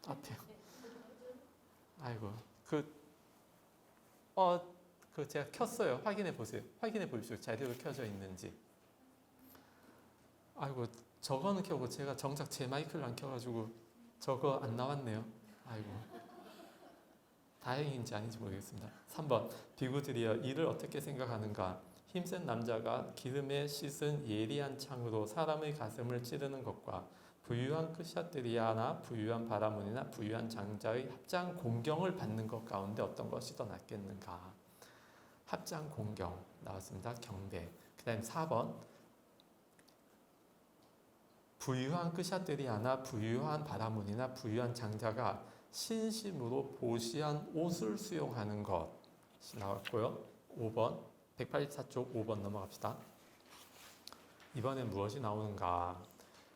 앞에. 아이고 그 제가 켰어요. 확인해 보세요. 확인해 보십시오. 제대로 켜져 있는지. 아이고 저거는 켜고 제가 정작 제 마이크를 안 켜가지고 저거 안 나왔네요. 아이고 다행인지 아닌지 모르겠습니다. 3번 비구들이여 이를 어떻게 생각하는가. 힘센 남자가 기름에 씻은 예리한 창으로 사람의 가슴을 찌르는 것과 부유한 크샤트리아나 부유한 바라문이나 부유한 장자의 합장 공경을 받는 것 가운데 어떤 것이 더 낫겠는가. 합장 공경 나왔습니다. 경배. 그 다음 4번 부유한 크샤트리아나 부유한 바라문이나 부유한 장자가 신심으로 보시한 옷을 수용하는 것이 나왔고요. 5번 184쪽 5번 넘어갑시다. 이번엔 무엇이 나오는가.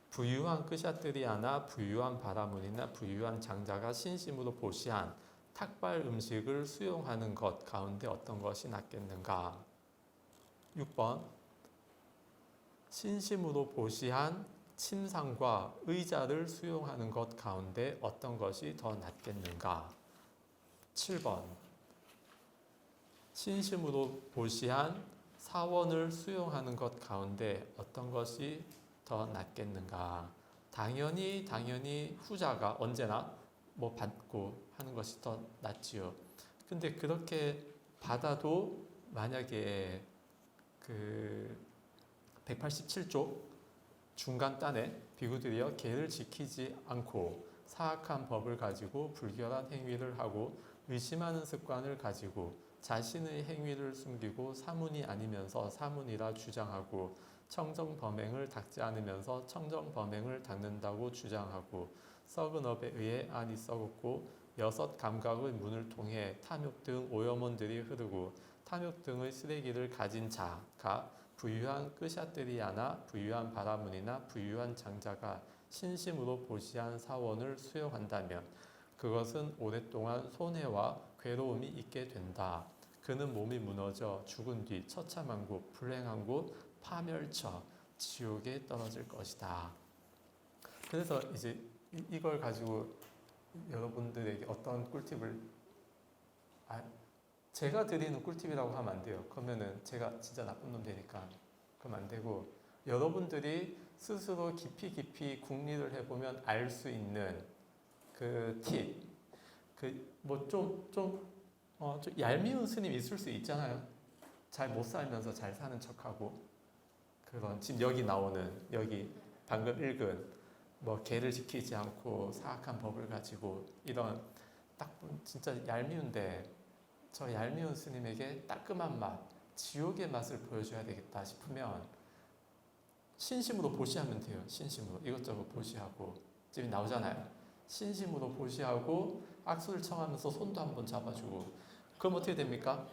부유한 크샤트리아나 부유한 바라문이나 부유한 장자가 신심으로 보시한 탁발 음식을 수용하는 것 가운데 어떤 것이 낫겠는가. 6번 신심으로 보시한 침상과 의자를 수용하는 것 가운데 어떤 것이 더 낫겠는가. 7번 신심으로 보시한 사원을 수용하는 것 가운데 어떤 것이 더 낫겠는가. 당연히 후자가 언제나 뭐 받고 하는 것이 더 낫지요. 근데 그렇게 받아도 만약에 그 187쪽 중간단에 비구들이여 계를 지키지 않고 사악한 법을 가지고 불결한 행위를 하고 의심하는 습관을 가지고 자신의 행위를 숨기고 사문이 아니면서 사문이라 주장하고 청정범행을 닦지 않으면서 청정범행을 닦는다고 주장하고 썩은 업에 의해 안이 썩었고 여섯 감각의 문을 통해 탐욕 등 오염원들이 흐르고 탐욕 등의 쓰레기를 가진 자가 부유한 크샤트리아나 부유한 바라문이나 부유한 장자가 신심으로 보시한 사원을 수용한다면 그것은 오랫동안 손해와 괴로움이 있게 된다. 그는 몸이 무너져 죽은 뒤 처참한 곳, 불행한 곳, 파멸처, 지옥에 떨어질 것이다. 그래서 이제 이걸 가지고 여러분들에게 어떤 꿀팁을 제가 드리는 꿀팁이라고 하면 안 돼요. 그러면은 제가 진짜 나쁜 놈 되니까 그러면 안 되고 여러분들이 스스로 깊이 궁리를 해보면 알 수 있는 그 팁, 그 뭐 좀 얄미운 스님 있을 수 있잖아요. 잘 못 살면서 잘 사는 척하고 그런 지금 여기 나오는 여기 방금 읽은 뭐 계를 지키지 않고 사악한 법을 가지고 이런 딱 진짜 얄미운데 저 얄미운 스님에게 따끔한 맛, 지옥의 맛을 보여줘야 되겠다 싶으면 신심으로 보시하면 돼요. 신심으로 이것저것 보시하고 지금 나오잖아요. 신심으로 보시하고 악수를 청하면서 손도 한번 잡아주고 그럼 어떻게 됩니까?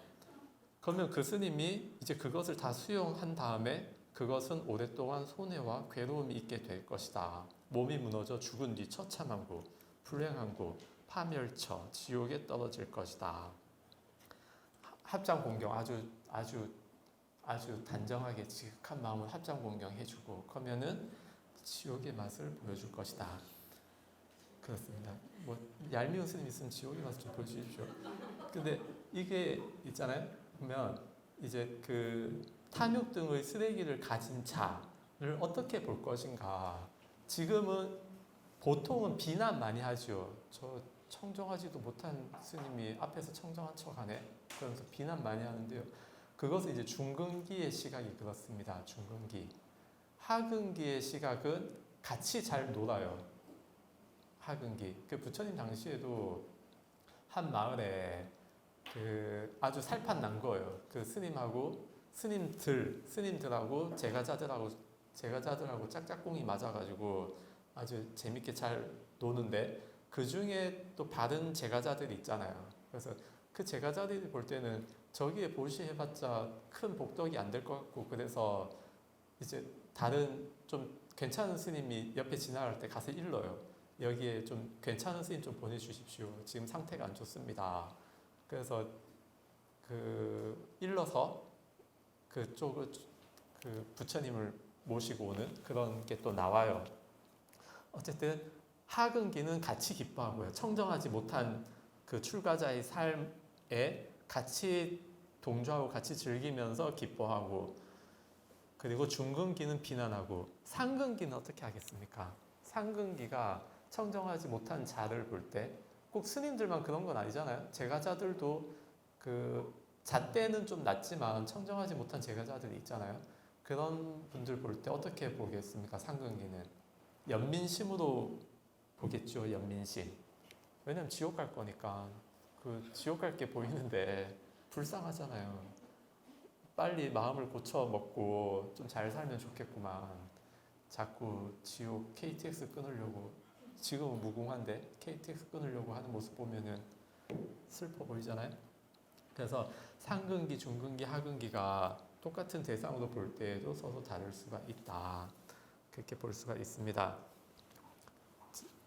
그러면 그 스님이 이제 그것을 다 수용한 다음에 그것은 오랫동안 손해와 괴로움이 있게 될 것이다. 몸이 무너져 죽은 뒤 처참한 곳, 불행한 곳, 파멸처, 지옥에 떨어질 것이다. 합장 공경 아주 단정하게 지극한 마음으로 합장 공경 해주고 그러면은 지옥의 맛을 보여줄 것이다. 그렇습니다. 뭐 얄미운 스님 있으면 지옥의 맛을 좀 보여주십시오. 근데 이게 있잖아요. 보면 이제 그 탐욕 등의 쓰레기를 가진 자를 어떻게 볼 것인가. 지금은 보통은 비난 많이 하죠. 저 청정하지도 못한 스님이 앞에서 청정한 척하네. 그러면서 비난 많이 하는데요. 그것은 이제 중근기의 시각이 그렇습니다. 중근기. 하근기의 시각은 같이 잘 놀아요. 하근기. 그 부처님 당시에도 한 마을에 그 아주 살판 난 거예요. 그 스님하고 스님들하고 제가자들하고 짝짝꿍이 맞아가지고 아주 재밌게 잘 노는데 그 중에 또 다른 제가자들이 있잖아요. 그래서 그 제가자들이 볼 때는 저기에 보시해봤자 큰 복덕이 안 될 것 같고 그래서 이제 다른 좀 괜찮은 스님이 옆에 지나갈 때 가서 일러요. 여기에 좀 괜찮은 스님 좀 보내주십시오. 지금 상태가 안 좋습니다. 그래서 그 일러서 그쪽을 그 부처님을 모시고 오는 그런 게 또 나와요. 어쨌든 하근기는 같이 기뻐하고요. 청정하지 못한 그 출가자의 삶에 같이 동조하고 같이 즐기면서 기뻐하고, 그리고 중근기는 비난하고, 상근기는 어떻게 하겠습니까? 상근기가 청정하지 못한 자를 볼 때, 꼭 스님들만 그런 건 아니잖아요. 제가자들도 그 잣대는 좀 낮지만 청정하지 못한 제가자들이 있잖아요. 그런 분들 볼 때 어떻게 보겠습니까? 상근기는 연민심으로 보겠죠. 연민심. 왜냐면 지옥 갈 거니까. 그 지옥 갈 게 보이는데 불쌍하잖아요. 빨리 마음을 고쳐 먹고 좀 잘 살면 좋겠구만. 자꾸 지옥 KTX 끊으려고, 지금은 무궁한데 KTX 끊으려고 하는 모습 보면은 슬퍼 보이잖아요. 그래서 상근기, 중근기, 하근기가 똑같은 대상으로 볼 때에도 서로 다를 수가 있다. 그렇게 볼 수가 있습니다.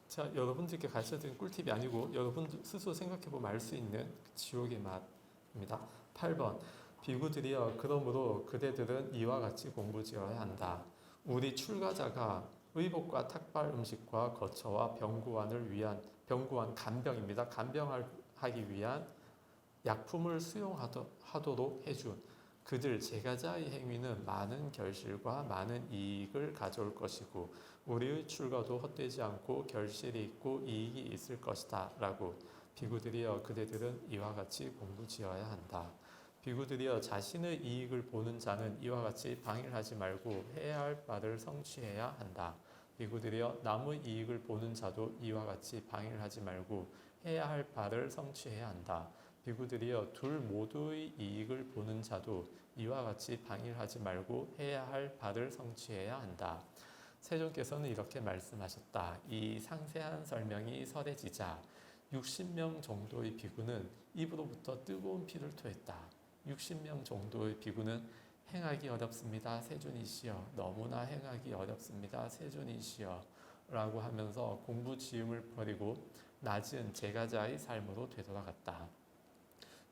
자, 여러분들께 가르쳐드린 꿀팁이 아니고 여러분들 스스로 생각해보면 알 수 있는 지옥의 맛입니다. 8번 비구들이여 그러므로 그대들은 이와 같이 공부지어야 한다. 우리 출가자가 의복과 탁발 음식과 거처와 병구한 간병입니다. 간병하기 위한 약품을 수용하도록 해준 그들 제가자의 행위는 많은 결실과 많은 이익을 가져올 것이고 우리의 출가도 헛되지 않고 결실이 있고 이익이 있을 것이다 라고 비구들이여 그대들은 이와 같이 공부지어야 한다. 비구들이여 자신의 이익을 보는 자는 이와 같이 방일하지 말고 해야 할 바를 성취해야 한다. 비구들이여 남의 이익을 보는 자도 이와 같이 방일하지 말고 해야 할 바를 성취해야 한다. 비구들이여 둘 모두의 이익을 보는 자도 이와 같이 방일하지 말고 해야 할 바를 성취해야 한다. 세존께서는 이렇게 말씀하셨다. 이 상세한 설명이 설해지자 60명 정도의 비구는 입으로부터 뜨거운 피를 토했다. 60명 정도의 비구는 행하기 어렵습니다. 세존이시여. 너무나 행하기 어렵습니다. 세존이시여. 라고 하면서 공부 지음을 버리고 낮은 제가자의 삶으로 되돌아갔다.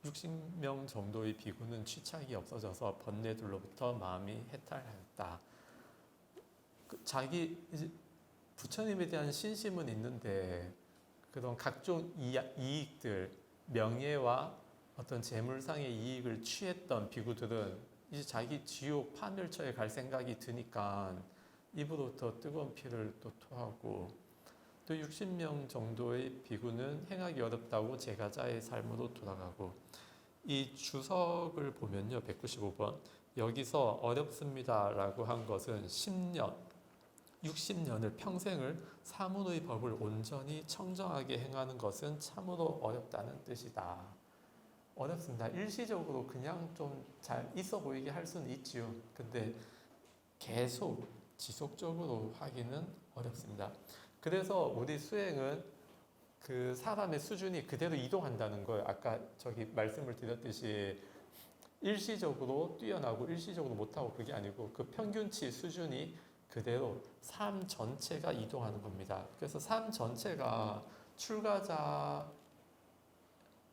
60명 정도의 비구는 취착이 없어져서 번뇌들로부터 마음이 해탈하였다. 자기 부처님에 대한 신심은 있는데 그런 각종 이익들, 명예와 어떤 재물상의 이익을 취했던 비구들은 이제 자기 지옥 판멸처에 갈 생각이 드니까 입으로부터 뜨거운 피를 또 토하고, 또 60명 정도의 비구는 행하기 어렵다고 제가자의 삶으로 돌아가고, 이 주석을 보면요 195번 여기서 어렵습니다 라고 한 것은 10년 60년을 평생을 사문의 법을 온전히 청정하게 행하는 것은 참으로 어렵다는 뜻이다. 어렵습니다. 일시적으로 그냥 좀 잘 있어 보이게 할 수는 있지요. 근데 계속 지속적으로 하기는 어렵습니다. 그래서 우리 수행은 그 사람의 수준이 그대로 이동한다는 걸 아까 저기 말씀을 드렸듯이 일시적으로 뛰어나고 일시적으로 못하고 그게 아니고 그 평균치 수준이 그대로 삶 전체가 이동하는 겁니다. 그래서 삶 전체가 출가자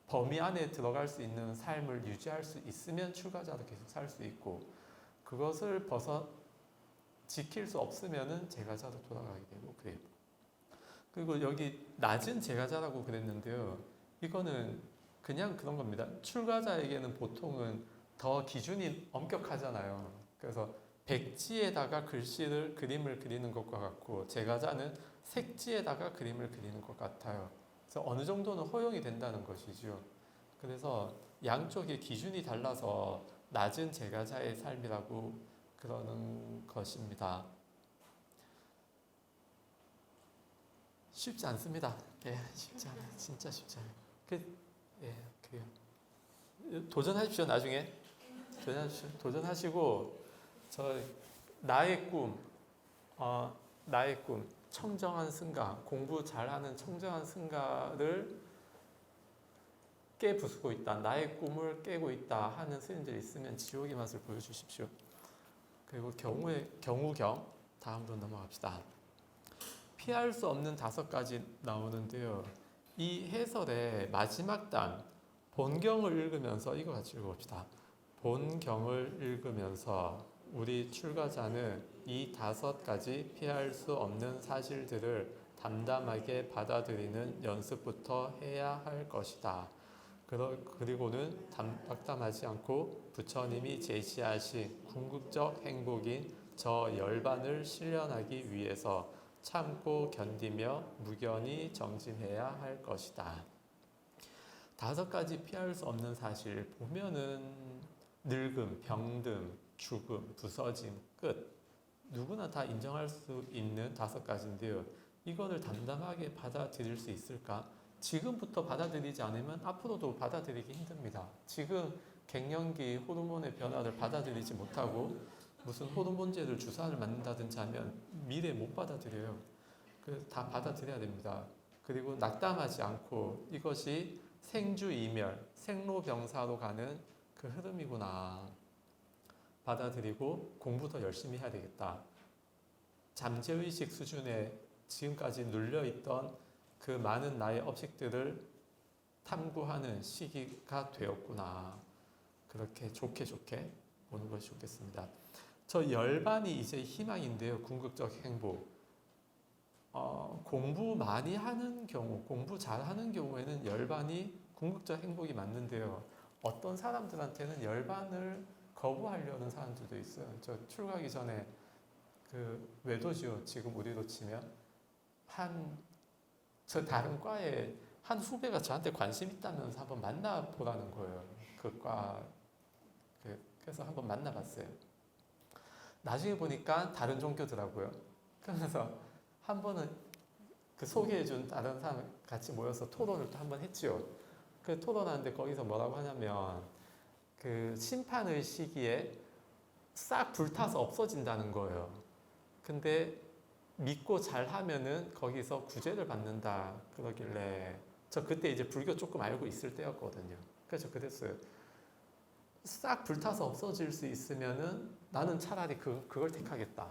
범위 안에 들어갈 수 있는 삶을 유지할 수 있으면 출가자도 계속 살 수 있고 그것을 지킬 수 없으면은 제가자로 돌아가게 되고 그래요. 그리고 여기 낮은 제가자라고 그랬는데요. 이거는 그냥 그런 겁니다. 출가자에게는 보통은 더 기준이 엄격하잖아요. 그래서 백지에다가 그림을 그리는 것과 같고 제가자는 색지에다가 그림을 그리는 것 같아요. 그래서 어느 정도는 허용이 된다는 것이죠. 그래서 양쪽의 기준이 달라서 낮은 제가자의 삶이라고 그러는 것입니다. 쉽지 않습니다. 예, 쉽지 않아요. 진짜 쉽지 않아요. 그래요. 도전하십시오. 나중에 도전하시고 나의 꿈, 청정한 승가, 공부 잘하는 청정한 승가를 깨부수고 있다. 나의 꿈을 깨고 있다 하는 스님들이 있으면 지옥의 맛을 보여주십시오. 그리고 경우경 다음으로 넘어갑시다. 피할 수 없는 5가지 나오는데요. 이 해설의 마지막 단 본경을 읽으면서 이거 같이 읽어봅시다. 본경을 읽으면서 우리 출가자는 이 5가지 피할 수 없는 사실들을 담담하게 받아들이는 연습부터 해야 할 것이다. 그리고는 낙담하지 않고 부처님이 제시하신 궁극적 행복인 저 열반을 실현하기 위해서 참고 견디며 무견히 정진해야 할 것이다. 5가지 피할 수 없는 사실 보면은 늙음, 병듦, 죽음, 부서짐, 끝. 누구나 다 인정할 수 있는 5가지인데요. 이거를 담담하게 받아들일 수 있을까? 지금부터 받아들이지 않으면 앞으로도 받아들이기 힘듭니다. 지금 갱년기 호르몬의 변화를 받아들이지 못하고 무슨 호르몬제를 주사를 맞는다든지 하면 미래에 못 받아들여요. 그래서 다 받아들여야 됩니다. 그리고 낙담하지 않고 이것이 생주이멸, 생로병사로 가는 그 흐름이구나. 받아들이고 공부 더 열심히 해야 되겠다. 잠재의식 수준에 지금까지 눌려있던 그 많은 나의 업식들을 탐구하는 시기가 되었구나. 그렇게 좋게 보는 것이 좋겠습니다. 저 열반이 이제 희망인데요. 궁극적 행복. 공부 많이 하는 경우, 공부 잘하는 경우에는 열반이 궁극적 행복이 맞는데요. 어떤 사람들한테는 열반을 거부하려는 사람들도 있어요. 저 출가하기 전에 그 외도지요. 지금 우리로 치면 저 다른 과에 한 후배가 저한테 관심 있다면서 한번 만나보라는 거예요. 그 과. 그래서 한번 만나봤어요. 나중에 보니까 다른 종교더라고요. 그래서 한 번은 그 소개해준 다른 사람 같이 모여서 토론을 또 한 번 했지요. 그 토론하는데 거기서 뭐라고 하냐면 그 심판의 시기에 싹 불타서 없어진다는 거예요. 근데 믿고 잘하면은 거기서 구제를 받는다 그러길래 저 그때 이제 불교 조금 알고 있을 때였거든요. 그래서 그랬어요. 싹 불타서 없어질 수 있으면은 나는 차라리 그걸 택하겠다.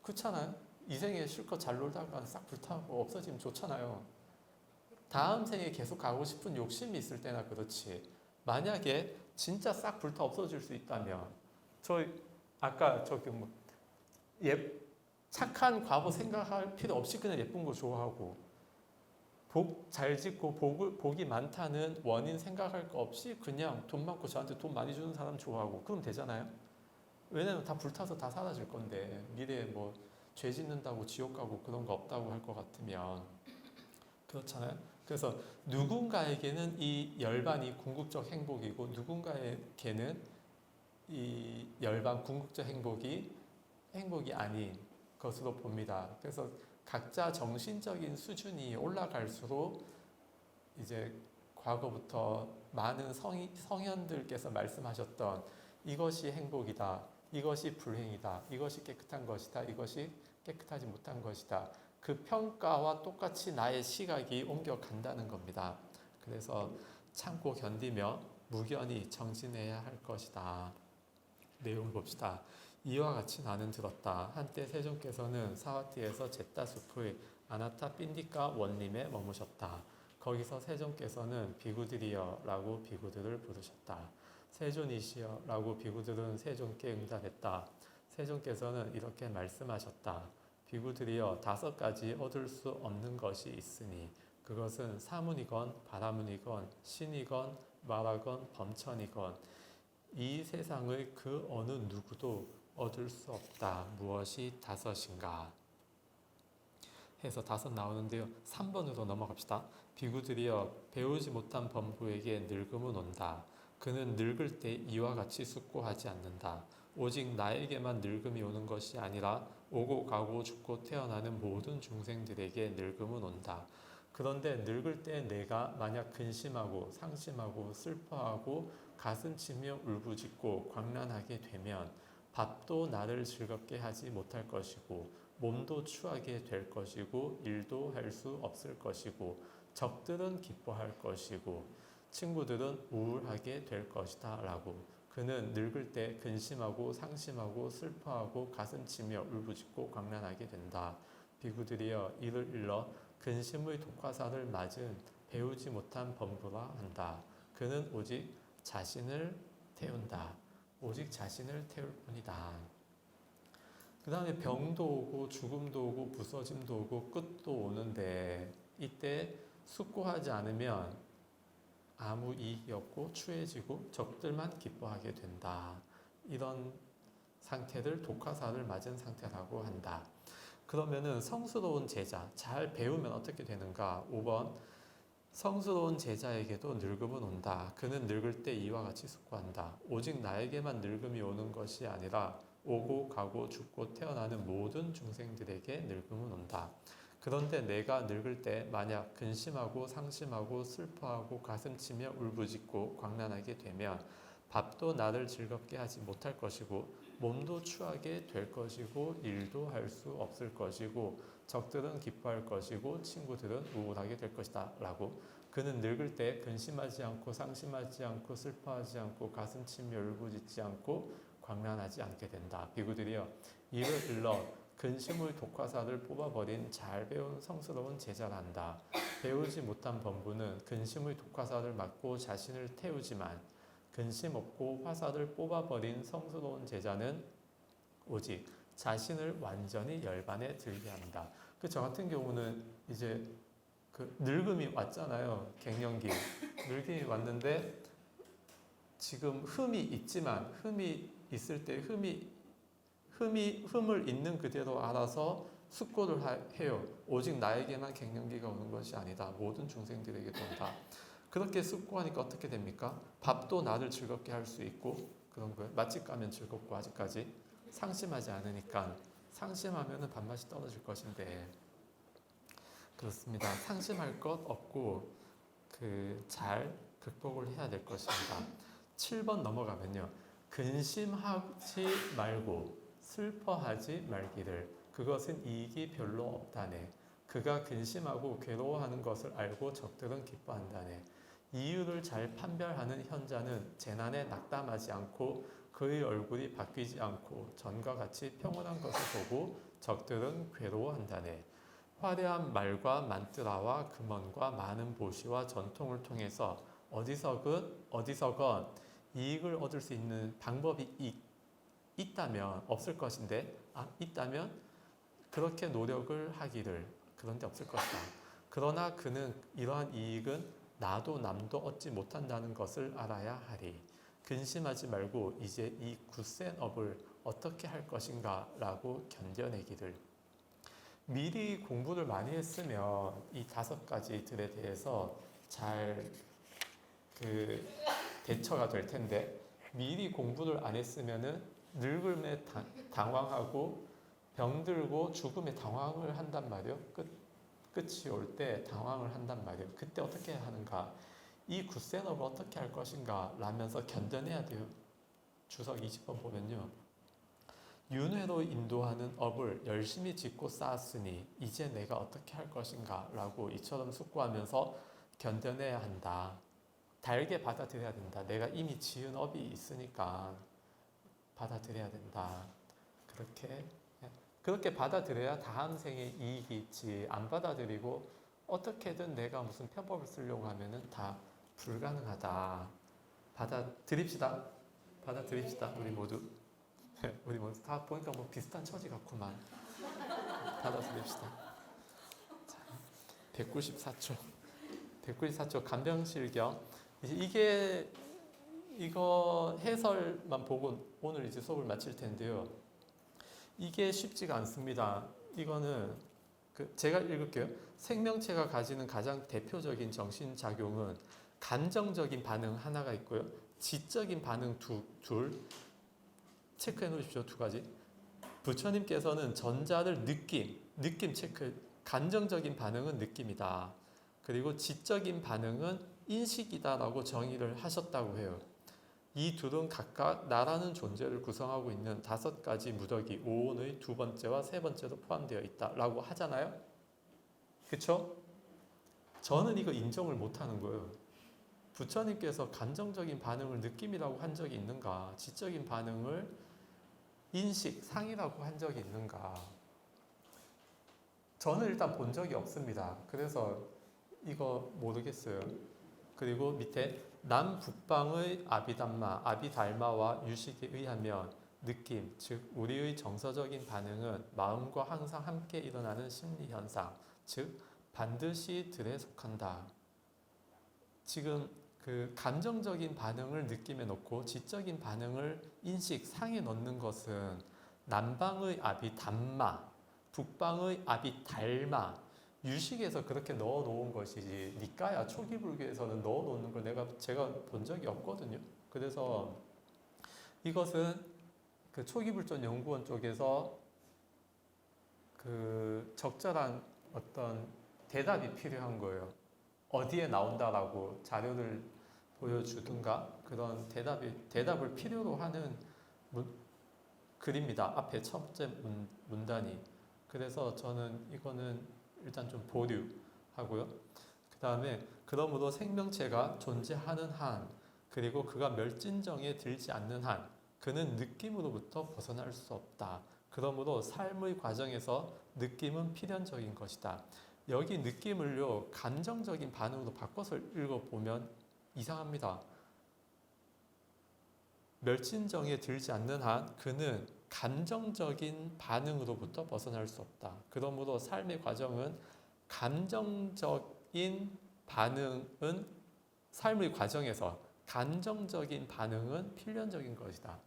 그렇잖아요. 이 생에 실컷 잘 놀다가 싹 불타고 없어지면 좋잖아요. 다음 생에 계속 가고 싶은 욕심이 있을 때나 그렇지. 만약에 진짜 싹 불타 없어질 수 있다면 아까 저기 착한 과거 생각할 필요 없이 그냥 예쁜 거 좋아하고 복 잘 짓고 복이 많다는 원인 생각할 거 없이 그냥 돈 많고 저한테 돈 많이 주는 사람 좋아하고 그럼 되잖아요. 왜냐면 다 불타서 다 사라질 건데 미래에 뭐 죄 짓는다고 지옥 가고 그런 거 없다고 할 것 같으면 그렇잖아요. 그래서 누군가에게는 이 열반이 궁극적 행복이고 누군가에게는 이 열반 궁극적 행복이 아닌 것으로 봅니다. 그래서 각자 정신적인 수준이 올라갈수록 이제 과거부터 많은 성현들께서 말씀하셨던 이것이 행복이다, 이것이 불행이다, 이것이 깨끗한 것이다, 이것이 깨끗하지 못한 것이다. 그 평가와 똑같이 나의 시각이 옮겨간다는 겁니다. 그래서 참고 견디며 무견히 정진해야 할 것이다. 내용을 봅시다. 이와 같이 나는 들었다. 한때 세존께서는 사와티에서 제타숲의 아나타 핀디카 원림에 머무셨다. 거기서 세존께서는 비구들이여 라고 비구들을 부르셨다. 세존이시여 라고 비구들은 세존께 응답했다. 세존께서는 이렇게 말씀하셨다. 비구들이여 5가지 얻을 수 없는 것이 있으니 그것은 사문이건 바라문이건 신이건 말하건 범천이건 이 세상의 그 어느 누구도 얻을 수 없다. 무엇이 5인가? 해서 5 나오는데요. 3번으로 넘어갑시다. 비구들이여 배우지 못한 범부에게 늙음은 온다. 그는 늙을 때 이와 같이 숙고하지 않는다. 오직 나에게만 늙음이 오는 것이 아니라 오고 가고 죽고 태어나는 모든 중생들에게 늙음은 온다. 그런데 늙을 때 내가 만약 근심하고 상심하고 슬퍼하고 가슴치며 울부짖고 광란하게 되면 밥도 나를 즐겁게 하지 못할 것이고 몸도 추하게 될 것이고 일도 할 수 없을 것이고 적들은 기뻐할 것이고 친구들은 우울하게 될 것이다 라고 그는 늙을 때 근심하고 상심하고 슬퍼하고 가슴치며 울부짖고 광란하게 된다. 비구들이여 이를 일러 근심의 독화살을 맞은 배우지 못한 범부라 한다. 그는 오직 자신을 태운다. 오직 자신을 태울 뿐이다. 그 다음에 병도 오고 죽음도 오고 부서짐도 오고 끝도 오는데 이때 숙고하지 않으면 아무 이익이 없고 추해지고 적들만 기뻐하게 된다. 이런 상태를 독화사를 맞은 상태라고 한다. 그러면은 성스러운 제자, 잘 배우면 어떻게 되는가? 5번 성스러운 제자에게도 늙음은 온다. 그는 늙을 때 이와 같이 숙고한다. 오직 나에게만 늙음이 오는 것이 아니라 오고 가고 죽고 태어나는 모든 중생들에게 늙음은 온다. 그런데 내가 늙을 때 만약 근심하고 상심하고 슬퍼하고 가슴치며 울부짖고 광란하게 되면 밥도 나를 즐겁게 하지 못할 것이고 몸도 추하게 될 것이고 일도 할 수 없을 것이고 적들은 기뻐할 것이고 친구들은 우울하게 될 것이다 라고. 그는 늙을 때 근심하지 않고 상심하지 않고 슬퍼하지 않고 가슴치며 울부짖지 않고 광란하지 않게 된다. 비구들이여 이를 일러 근심의 독화사를 뽑아버린 잘 배운 성스러운 제자란다. 배우지 못한 범부는 근심의 독화사를 맞고 자신을 태우지만 근심 없고 화사를 뽑아버린 성스러운 제자는 오직 자신을 완전히 열반에 들게 한다. 저 같은 경우는 이제 그 늙음이 왔잖아요. 갱년기. 늙음이 왔는데 지금 흠이 있지만 흠이 있을 때 흠을 있는 그대로 알아서 숙고를 해요. 오직 나에게만 갱년기가 오는 것이 아니다. 모든 중생들에게도 온다. 그렇게 숙고하니까 어떻게 됩니까? 밥도 나를 즐겁게 할 수 있고 그런 거예요. 맛집 가면 즐겁고 아직까지 상심하지 않으니까. 상심하면 밥맛이 떨어질 것인데 그렇습니다. 상심할 것 없고 잘 극복을 해야 될 것입니다. 7번 넘어가면요. 근심하지 말고 슬퍼하지 말기를 그것은 이익이 별로 없다네. 그가 근심하고 괴로워하는 것을 알고 적들은 기뻐한다네. 이유를 잘 판별하는 현자는 재난에 낙담하지 않고 그의 얼굴이 바뀌지 않고 전과 같이 평온한 것을 보고 적들은 괴로워한다네. 화려한 말과 만뜨라와 금원과 많은 보시와 전통을 통해서 어디서건 이익을 얻을 수 있는 방법이 있다면 없을 것인데 있다면 그렇게 노력을 하기를. 그런데 없을 것이다. 그러나 그는 이러한 이익은 나도 남도 얻지 못한다는 것을 알아야 하리. 근심하지 말고 이제 이 굳센 업을 어떻게 할 것인가 라고 견뎌내기를. 미리 공부를 많이 했으면 이 5가지들에 대해서 잘 대처가 될 텐데 미리 공부를 안 했으면은 늙음에 당황하고 병들고 죽음에 당황을 한단 말이에요. 끝이 올 때 당황을 한단 말이에요. 그때 어떻게 하는가? 이 굳센 업을 어떻게 할 것인가? 라면서 견뎌내야 돼요. 주석 20번 보면요. 윤회로 인도하는 업을 열심히 짓고 쌓았으니 이제 내가 어떻게 할 것인가? 라고 이처럼 숙고하면서 견뎌내야 한다. 달게 받아들여야 된다. 내가 이미 지은 업이 있으니까 받아들여야 된다. 그렇게 받아들여야 다음 생에 이익이 있지. 안 받아들이고 어떻게든 내가 무슨 편법을 쓰려고 하면은 다 불가능하다. 받아들입시다. 우리 모두. 우리 모두 다 보니까 뭐 비슷한 처지 같구만. 받아들입시다. 194초 간병실경. 이거 해설만 보고 오늘 이제 수업을 마칠 텐데요. 이게 쉽지가 않습니다. 이거는 제가 읽을게요. 생명체가 가지는 가장 대표적인 정신작용은 감정적인 반응 하나가 있고요. 지적인 반응 둘. 체크해 놓으십시오. 2가지. 부처님께서는 전자를 느낌 체크. 감정적인 반응은 느낌이다. 그리고 지적인 반응은 인식이다라고 정의를 하셨다고 해요. 이 둘은 각각 나라는 존재를 구성하고 있는 5가지 무더기 오온의 2번째와 3번째도 포함되어 있다라고 하잖아요. 그렇죠? 저는 이거 인정을 못하는 거예요. 부처님께서 감정적인 반응을 느낌이라고 한 적이 있는가? 지적인 반응을 인식, 상이라고 한 적이 있는가? 저는 일단 본 적이 없습니다. 그래서 이거 모르겠어요. 그리고 밑에 남북방의 아비달마와 유식에 의하면 느낌, 즉 우리의 정서적인 반응은 마음과 항상 함께 일어나는 심리 현상, 즉 반드시 들에 속한다. 지금 그 감정적인 반응을 느낌에 넣고 지적인 반응을 인식, 상에 넣는 것은 남방의 압이 담마, 북방의 압이 달마, 유식에서 그렇게 넣어 놓은 것이지 니까야 초기 불교에서는 넣어 놓는 걸 제가 본 적이 없거든요. 그래서 이것은 그 초기 불전 연구원 쪽에서 그 적절한 어떤 대답이 필요한 거예요. 어디에 나온다라고 자료를 보여주든가 그런 대답을 필요로 하는 글입니다. 앞에 첫 번째 문단이. 그래서 저는 이거는 일단 좀 보류하고요. 그 다음에 그러므로 생명체가 존재하는 한 그리고 그가 멸진정에 들지 않는 한 그는 느낌으로부터 벗어날 수 없다. 그러므로 삶의 과정에서 느낌은 필연적인 것이다. 여기 느낌을요 감정적인 반응으로 바꿔서 읽어보면 이상합니다. 멸진정에 들지 않는 한 그는 감정적인 반응으로부터 벗어날 수 없다. 그러므로 삶의 과정은 감정적인 반응은 삶의 과정에서 감정적인 반응은 필연적인 것이다.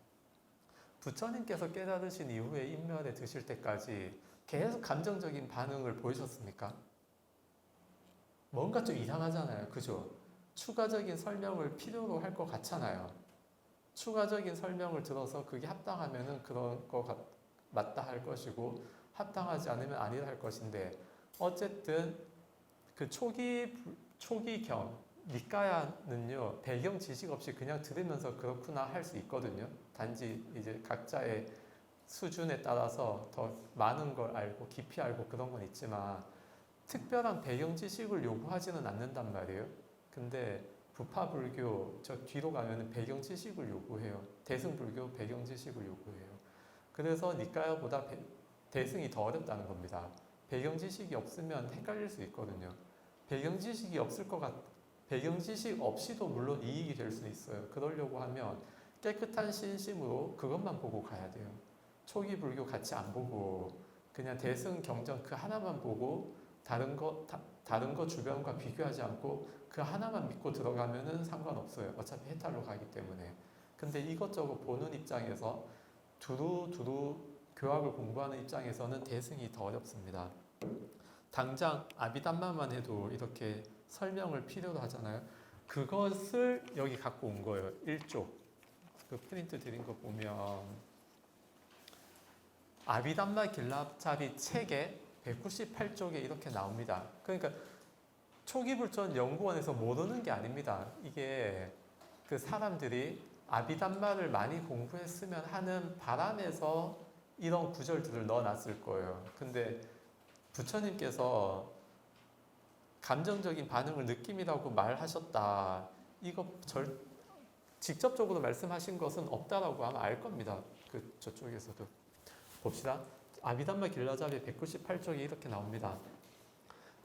부처님께서 깨달으신 이후에 인멸에 드실 때까지 계속 감정적인 반응을 보이셨습니까? 뭔가 좀 이상하잖아요. 그죠? 추가적인 설명을 필요로 할 것 같잖아요. 추가적인 설명을 들어서 그게 합당하면은 그런 거 맞다 할 것이고 합당하지 않으면 아니다 할 것인데 어쨌든 그 초기경 니까야는요 배경 지식 없이 그냥 들으면서 그렇구나 할 수 있거든요. 단지 이제 각자의 수준에 따라서 더 많은 걸 알고 깊이 알고 그런 건 있지만 특별한 배경 지식을 요구하지는 않는단 말이에요. 근데 부파불교 저 뒤로 가면은 배경 지식을 요구해요. 대승불교 배경 지식을 요구해요. 그래서 니까야보다 대승이 더 어렵다는 겁니다. 배경 지식이 없으면 헷갈릴 수 있거든요. 배경 지식이 없을 것 같. 배경 지식 없이도 물론 이익이 될 수 있어요. 그러려고 하면 깨끗한 신심으로 그것만 보고 가야 돼요. 초기 불교 같이 안 보고 그냥 대승 경전 그 하나만 보고 다른 거 주변과 비교하지 않고 그 하나만 믿고 들어가면은 상관없어요. 어차피 해탈로 가기 때문에. 근데 이것저것 보는 입장에서 두루 교학을 공부하는 입장에서는 대승이 더 어렵습니다. 당장 아비담마만 해도 이렇게 설명을 필요로 하잖아요. 그것을 여기 갖고 온 거예요. 1조. 그 프린트 드린 거 보면 아비담마 길랍잡이 책에 198쪽에 이렇게 나옵니다. 그러니까 초기불전 연구원에서 모르는 게 아닙니다. 이게 그 사람들이 아비담마를 많이 공부했으면 하는 바람에서 이런 구절들을 넣어놨을 거예요. 근데 부처님께서 감정적인 반응을 느낌이라고 말하셨다. 이거 직접적으로 말씀하신 것은 없다라고 아마 알 겁니다. 그 저쪽에서도. 봅시다. 아비담마 길라잡이 198쪽에 이렇게 나옵니다.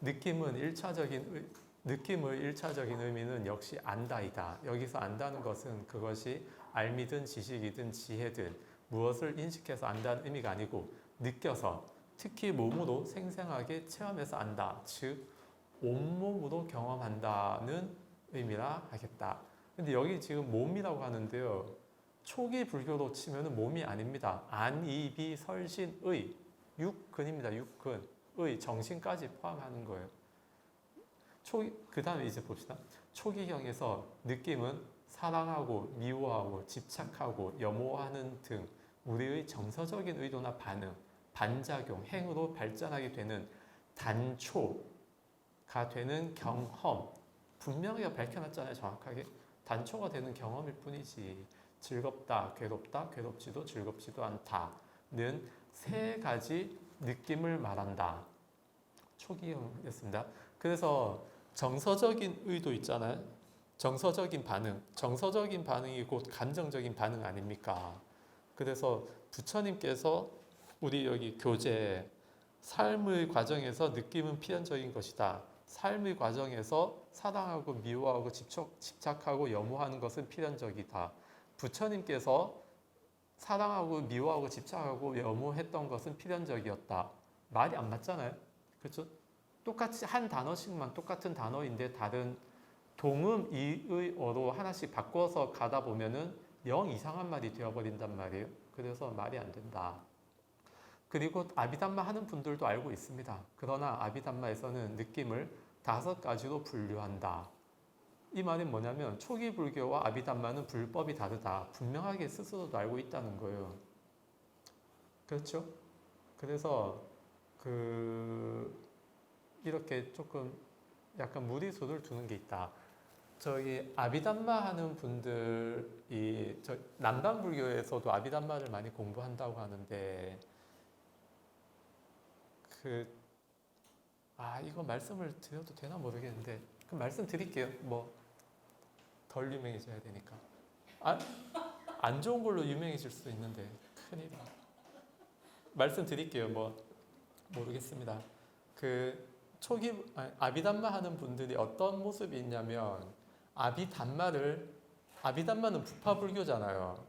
느낌의 1차적인 의미는 역시 안다이다. 여기서 안다는 것은 그것이 알미든 지식이든 지혜든 무엇을 인식해서 안다는 의미가 아니고 느껴서 특히 몸으로 생생하게 체험해서 안다. 즉 온몸으로 경험한다는 의미라 하겠다. 근데 여기 지금 몸이라고 하는데요. 초기 불교로 치면은 몸이 아닙니다. 안이비 설신의 육근입니다. 육근 의 정신까지 포함하는 거예요. 그 다음에 이제 봅시다. 초기경에서 느낌은 사랑하고 미워하고 집착하고 염호하는 등 우리의 정서적인 의도나 반응, 반작용, 행으로 발전하게 되는 단초가 되는 경험. 분명히 밝혀놨잖아요. 정확하게. 단초가 되는 경험일 뿐이지 즐겁다, 괴롭다, 괴롭지도 즐겁지도 않다는 세 가지 느낌을 말한다. 초기형이었습니다. 그래서 정서적인 의도 있잖아요. 정서적인 반응. 정서적인 반응이 곧 감정적인 반응 아닙니까? 그래서 부처님께서 우리 여기 교재 삶의 과정에서 느낌은 필연적인 것이다. 삶의 과정에서 사랑하고 미워하고 집착하고 염호하는 것은 필연적이다. 부처님께서 사랑하고 미워하고 집착하고 염호했던 것은 필연적이었다. 말이 안 맞잖아요. 그렇죠? 똑같이 한 단어씩만 똑같은 단어인데 다른 동음 이의어로 하나씩 바꿔서 가다 보면은 영 이상한 말이 되어버린단 말이에요. 그래서 말이 안 된다. 그리고 아비담마 하는 분들도 알고 있습니다. 그러나 아비담마에서는 느낌을 5가지로 분류한다. 이 말은 뭐냐면 초기 불교와 아비담마는 불법이 다르다. 분명하게 스스로도 알고 있다는 거예요. 그렇죠? 그래서 이렇게 조금 약간 무리수를 두는 게 있다. 저기 아비담마 하는 분들이 남방 불교에서도 아비담마를 많이 공부한다고 하는데 이거 말씀을 드려도 되나 모르겠는데 그 말씀 드릴게요. 뭐 덜 유명해져야 되니까. 안 좋은 걸로 유명해질 수도 있는데 큰일이다. 말씀 드릴게요. 뭐 모르겠습니다. 초기 아비담마 하는 분들이 어떤 모습이 있냐면 아비담마는 부파 불교잖아요.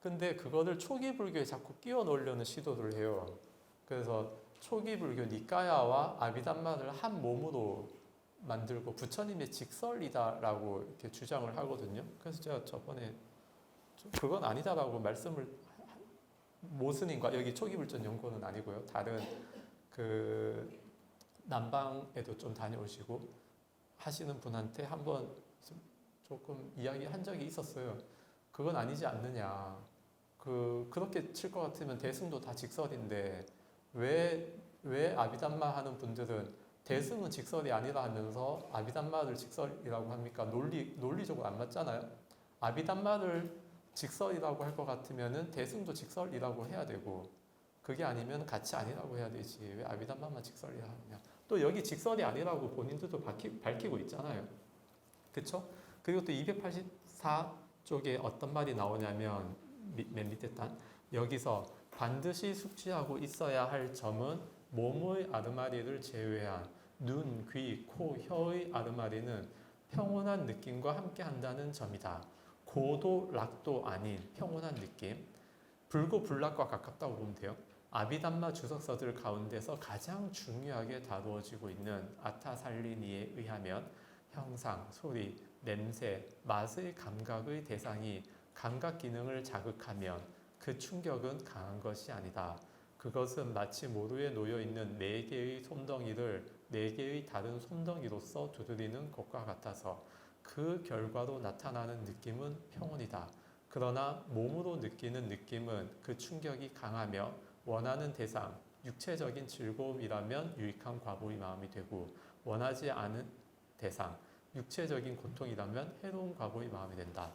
근데 그거를 초기 불교에 자꾸 끼워 넣으려는 시도를 해요. 그래서 초기 불교 니까야와 아비담마를 한 몸으로 만들고 부처님의 직설이다라고 이렇게 주장을 하거든요. 그래서 제가 저번에 그건 아니다라고 말씀을 모스님과 여기 초기 불전 연구원은 아니고요. 다른 남방에도 좀 다녀오시고 하시는 분한테 한번 조금 이야기한 적이 있었어요. 그건 아니지 않느냐. 그렇게 칠 것 같으면 대승도 다 직설인데 왜 아비담마 하는 분들은 대승은 직설이 아니라 하면서 아비담마를 직설이라고 합니까? 논리적으로 안 맞잖아요. 아비담마를 직설이라고 할 것 같으면은 대승도 직설이라고 해야 되고 그게 아니면 같이 아니라고 해야 되지. 왜 아비담마만 직설이라 하느냐. 또 여기 직설이 아니라고 본인들도 밝히고 있잖아요. 그렇죠? 그리고 또 284쪽에 어떤 말이 나오냐면 맨 밑에 단 여기서 반드시 숙지하고 있어야 할 점은 몸의 아르마리를 제외한 눈, 귀, 코, 혀의 아르마리는 평온한 느낌과 함께 한다는 점이다. 고도, 락도 아닌 평온한 느낌. 불고불락과 가깝다고 보면 돼요. 아비담마 주석서들 가운데서 가장 중요하게 다루어지고 있는 아타살리니에 의하면 형상, 소리, 냄새, 맛의 감각의 대상이 감각 기능을 자극하면 그 충격은 강한 것이 아니다. 그것은 마치 모루에 놓여 있는 4개의 솜덩이를 4개의 다른 솜덩이로서 두드리는 것과 같아서 그 결과로 나타나는 느낌은 평온이다. 그러나 몸으로 느끼는 느낌은 그 충격이 강하며 원하는 대상, 육체적인 즐거움이라면 유익한 과보의 마음이 되고 원하지 않은 대상, 육체적인 고통이라면 해로운 과보의 마음이 된다.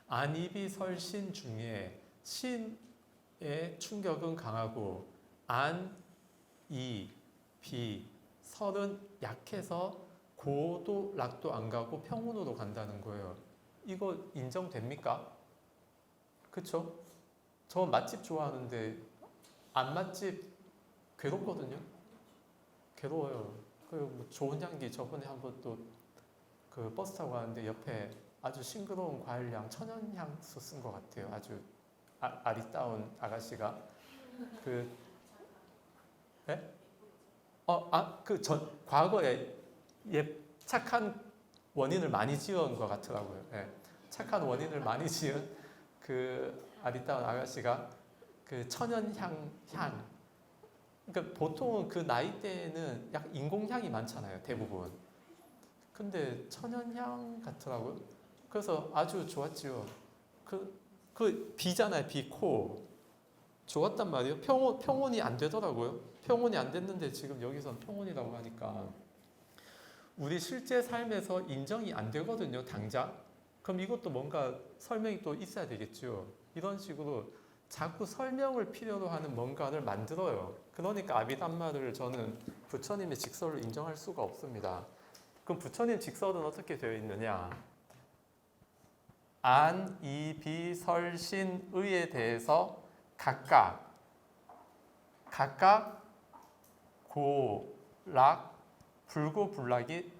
안입이 설신 중에 신의 충격은 강하고 안, 이, 비, 설은 약해서 고도, 락도 안 가고 평온으로 간다는 거예요. 이거 인정됩니까? 그쵸? 저 맛집 좋아하는데 안 맛집 괴롭거든요. 괴로워요. 뭐 좋은 향기 저번에 한번 또 버스 타고 가는데 옆에 아주 싱그러운 과일향 천연향수 쓴 것 같아요. 아주 아리따운 아가씨가 네? 과거에 착한 원인을 많이 지은 것 같더라고요. 네. 착한 원인을 많이 지은 아리따운 아가씨가 천연향. 그러니까 보통은 그 나이대에는 약간 인공향이 많잖아요. 대부분. 근데 천연향 같더라고요. 그래서 아주 좋았죠. 비잖아요. 코. 좋았단 말이에요. 평온이 안 되더라고요. 평온이 안 됐는데 지금 여기선 평온이라고 하니까 우리 실제 삶에서 인정이 안 되거든요. 당장. 그럼 이것도 뭔가 설명이 또 있어야 되겠죠. 이런 식으로 자꾸 설명을 필요로 하는 뭔가를 만들어요. 그러니까 아비담마를 저는 부처님의 직설을 인정할 수가 없습니다. 그럼 부처님 직설은 어떻게 되어 있느냐? 안, 이, 비, 설, 신, 의에 대해서 각각 고, 락, 불고불락이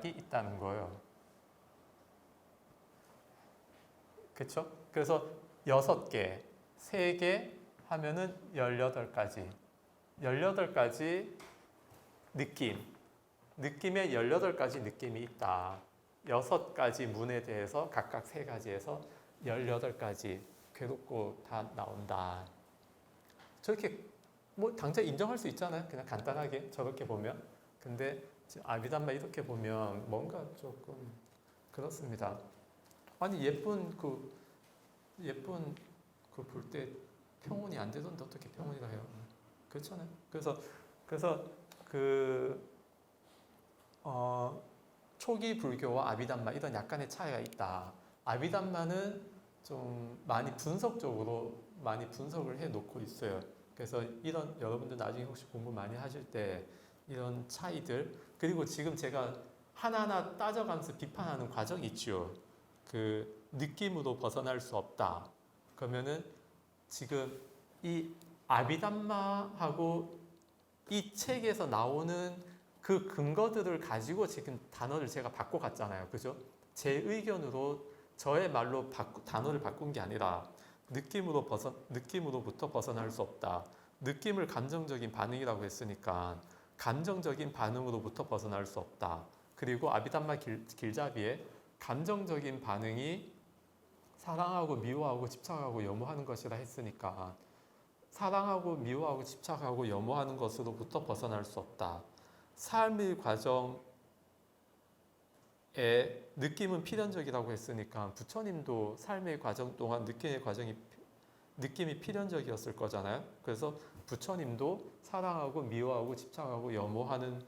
있다는 거예요. 그렇죠? 그래서 6개, 3개 하면은 18가지. 18가지 느낌에 18가지 느낌이 있다. 6가지 문에 대해서 각각 3가지에서 18가지 괴롭고 다 나온다. 저렇게 뭐 당장 인정할 수 있잖아요. 그냥 간단하게 저렇게 보면. 근데 아비담마 이렇게 보면 뭔가 조금 그렇습니다. 아니 예쁜 그 볼 때 평온이 안 되던데 어떻게 평온이라 해요? 그렇잖아요. 그래서 초기 불교와 아비담마 이런 약간의 차이가 있다. 아비담마는 좀 많이 분석적으로 많이 분석을 해 놓고 있어요. 그래서 이런 여러분들 나중에 혹시 공부 많이 하실 때 이런 차이들 그리고 지금 제가 하나하나 따져가면서 비판하는 과정이 있죠. 그 느낌으로 벗어날 수 없다. 그러면은 지금 이 아비담마하고 이 책에서 나오는 그 근거들을 가지고 지금 단어를 제가 바꿔갔잖아요. 그죠? 제 의견으로 저의 말로 단어를 바꾼 게 아니라 느낌으로부터 벗어날 수 없다. 느낌을 감정적인 반응이라고 했으니까 감정적인 반응으로부터 벗어날 수 없다. 그리고 아비담마 길잡이에 감정적인 반응이 사랑하고 미워하고 집착하고 염오하는 것이라 했으니까 사랑하고 미워하고 집착하고 염오하는 것으로부터 벗어날 수 없다. 삶의 과정에 느낌은 필연적이라고 했으니까 부처님도 삶의 과정 동안 느낌이 필연적이었을 거잖아요. 그래서 부처님도 사랑하고 미워하고 집착하고 염오하는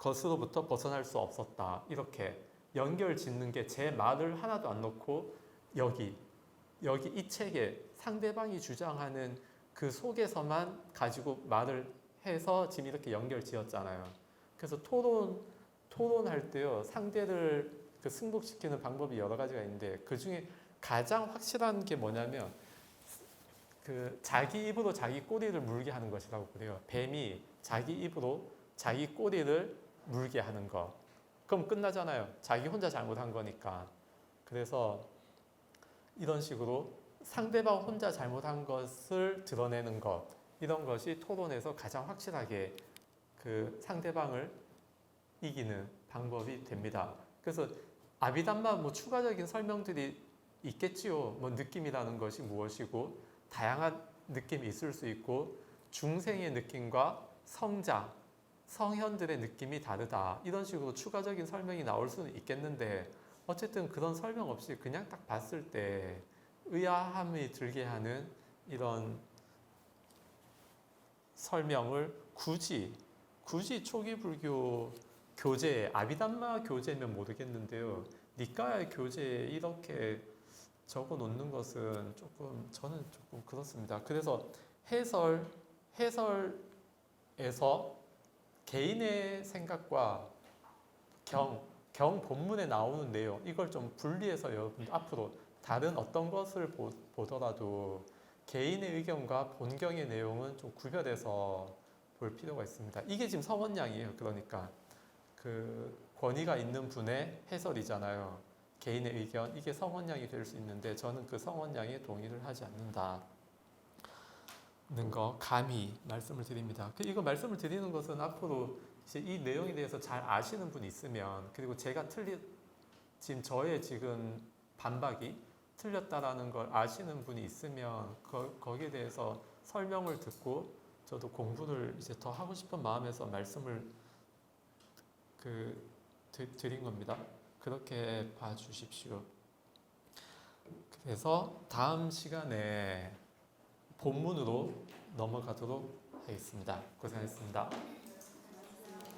것으로부터 벗어날 수 없었다. 이렇게 연결 짓는 게 제 말을 하나도 안 넣고 여기 이 책에 상대방이 주장하는 그 속에서만 가지고 말을 해서 지금 이렇게 연결 지었잖아요. 그래서 토론할 때요 상대를 승복시키는 방법이 여러 가지가 있는데 그 중에 가장 확실한 게 뭐냐면 자기 입으로 자기 꼬리를 물게 하는 것이라고 그래요. 뱀이 자기 입으로 자기 꼬리를 물게 하는 거. 그럼 끝나잖아요. 자기 혼자 잘못한 거니까. 그래서 이런 식으로 상대방 혼자 잘못한 것을 드러내는 것. 이런 것이 토론에서 가장 확실하게 그 상대방을 이기는 방법이 됩니다. 그래서 아비담마 뭐 추가적인 설명들이 있겠지요. 뭐 느낌이라는 것이 무엇이고 다양한 느낌이 있을 수 있고 중생의 느낌과 성현들의 느낌이 다르다. 이런 식으로 추가적인 설명이 나올 수는 있겠는데 어쨌든 그런 설명 없이 그냥 딱 봤을 때 의아함이 들게 하는 이런 설명을 굳이 초기 불교 교재, 아비담마 교재면 모르겠는데요. 니까야 교재에 이렇게 적어 놓는 것은 저는 조금 그렇습니다. 그래서 해설에서 개인의 생각과 경 본문에 나오는 내용, 이걸 좀 분리해서 여러분 앞으로 다른 어떤 것을 보더라도 개인의 의견과 본경의 내용은 좀 구별해서 볼 필요가 있습니다. 이게 지금 성원량이에요. 그러니까 그 권위가 있는 분의 해설이잖아요. 개인의 의견, 이게 성원량이 될 수 있는데 저는 그 성원량에 동의를 하지 않는다는 거 감히 말씀을 드립니다. 이거 말씀을 드리는 것은 앞으로 이제 이 내용에 대해서 잘 아시는 분이 있으면 그리고 제가 지금 저의 반박이 틀렸다라는 걸 아시는 분이 있으면 거기에 대해서 설명을 듣고 저도 공부를 이제 더 하고 싶은 마음에서 말씀을 드린 겁니다. 그렇게 봐주십시오. 그래서 다음 시간에 본문으로 넘어가도록 하겠습니다. 고생하셨습니다.